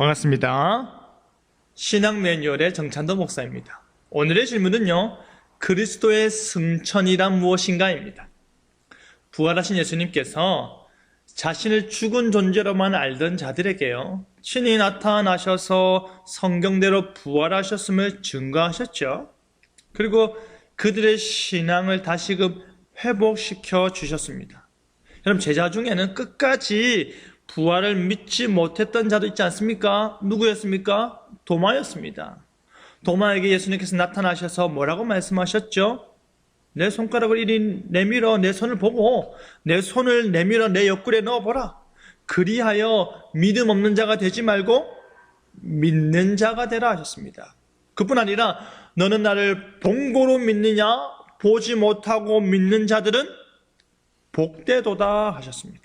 반갑습니다. 신앙 매뉴얼의 정찬도 목사입니다. 오늘의 질문은요, 그리스도의 승천이란 무엇인가입니다. 부활하신 예수님께서 자신을 죽은 존재로만 알던 자들에게요, 친히 나타나셔서 성경대로 부활하셨음을 증거하셨죠. 그리고 그들의 신앙을 다시금 회복시켜 주셨습니다. 여러분, 제자 중에는 끝까지 부활을 믿지 못했던 자도 있지 않습니까? 누구였습니까? 도마였습니다. 도마에게 예수님께서 나타나셔서 뭐라고 말씀하셨죠? 내 손가락을 이리 내밀어 내 손을 보고 내 손을 내밀어 내 옆구리에 넣어보라. 그리하여 믿음 없는 자가 되지 말고 믿는 자가 되라 하셨습니다. 그뿐 아니라 너는 나를 본고로 믿느냐? 보지 못하고 믿는 자들은 복되도다 하셨습니다.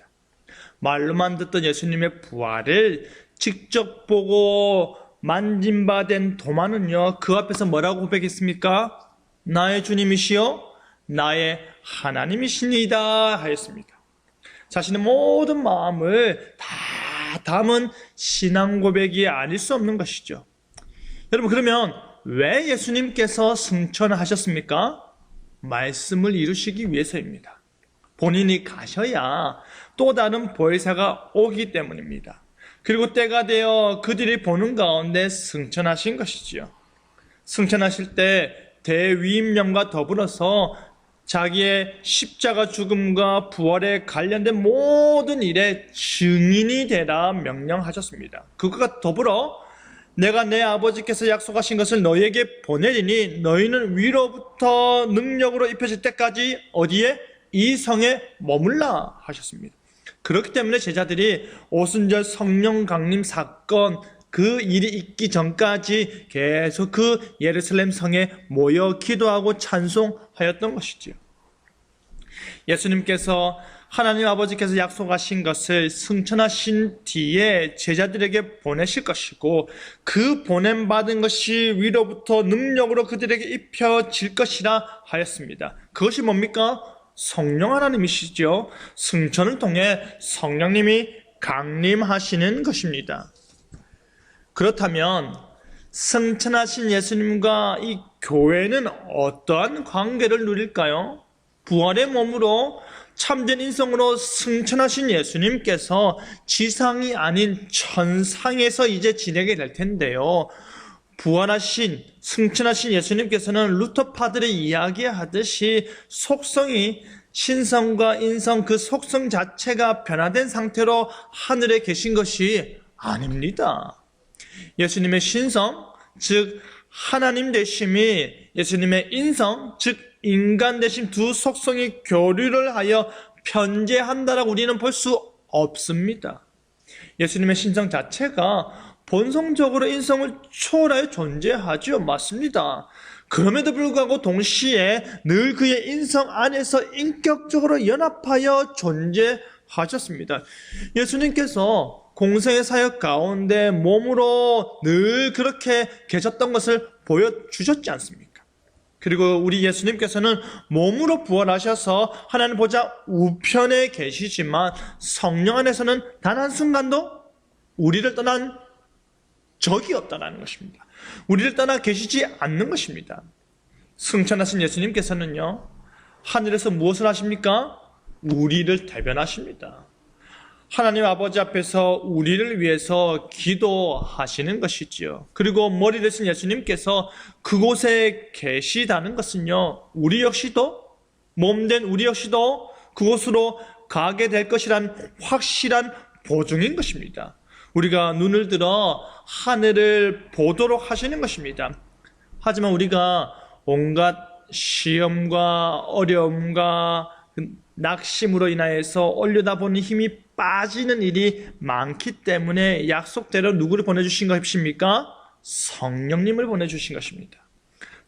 말로만 듣던 예수님의 부활을 직접 보고 만진 바 된 도마는요, 그 앞에서 뭐라고 고백했습니까? 나의 주님이시여 나의 하나님이시니이다 하였습니다. 자신의 모든 마음을 다 담은 신앙 고백이 아닐 수 없는 것이죠. 여러분, 그러면 왜 예수님께서 승천하셨습니까? 말씀을 이루시기 위해서입니다. 본인이 가셔야 또 다른 보혜사가 오기 때문입니다. 그리고 때가 되어 그들이 보는 가운데 승천하신 것이지요. 승천하실 때 대위임령과 더불어서 자기의 십자가 죽음과 부활에 관련된 모든 일에 증인이 되라 명령하셨습니다. 그것과 더불어 내가 내 아버지께서 약속하신 것을 너희에게 보내리니 너희는 위로부터 능력으로 입혀질 때까지 어디에? 이 성에 머물라 하셨습니다. 그렇기 때문에 제자들이 오순절 성령 강림 사건 그 일이 있기 전까지 계속 그 예루살렘 성에 모여 기도하고 찬송하였던 것이지요. 예수님께서 하나님 아버지께서 약속하신 것을 승천하신 뒤에 제자들에게 보내실 것이고 그 보냄받은 것이 위로부터 능력으로 그들에게 입혀질 것이라 하였습니다. 그것이 뭡니까? 성령 하나님이시죠. 승천을 통해 성령님이 강림하시는 것입니다. 그렇다면 승천하신 예수님과 이 교회는 어떠한 관계를 누릴까요? 부활의 몸으로 참된 인성으로 승천하신 예수님께서 지상이 아닌 천상에서 이제 지내게 될 텐데요, 부활하신 승천하신 예수님께서는 루터파들의 이야기하듯이 속성이 신성과 인성 그 속성 자체가 변화된 상태로 하늘에 계신 것이 아닙니다. 예수님의 신성, 즉 하나님 되심이 예수님의 인성, 즉 인간 되심 두 속성이 교류를 하여 편재한다라고 우리는 볼 수 없습니다. 예수님의 신성 자체가 본성적으로 인성을 초월하여 존재하죠. 맞습니다. 그럼에도 불구하고 동시에 늘 그의 인성 안에서 인격적으로 연합하여 존재하셨습니다. 예수님께서 공생의 사역 가운데 몸으로 늘 그렇게 계셨던 것을 보여주셨지 않습니까? 그리고 우리 예수님께서는 몸으로 부활하셔서 하나님 보좌 우편에 계시지만 성령 안에서는 단 한순간도 우리를 떠난 적이 없다는 것입니다. 우리를 떠나 계시지 않는 것입니다. 승천하신 예수님께서는요, 하늘에서 무엇을 하십니까? 우리를 대변하십니다. 하나님 아버지 앞에서 우리를 위해서 기도하시는 것이지요. 그리고 머리 되신 예수님께서 그곳에 계시다는 것은요, 우리 역시도, 몸된 우리 역시도 그곳으로 가게 될 것이란 확실한 보증인 것입니다. 우리가 눈을 들어 하늘을 보도록 하시는 것입니다. 하지만 우리가 온갖 시험과 어려움과 낙심으로 인하여서 올려다보는 힘이 빠지는 일이 많기 때문에 약속대로 누구를 보내주신 것입니까? 성령님을 보내주신 것입니다.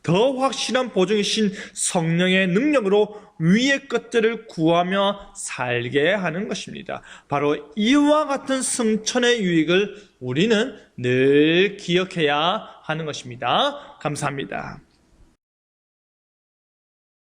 더 확실한 보증이신 성령의 능력으로 위의 것들을 구하며 살게 하는 것입니다. 바로 이와 같은 승천의 유익을 우리는 늘 기억해야 하는 것입니다. 감사합니다.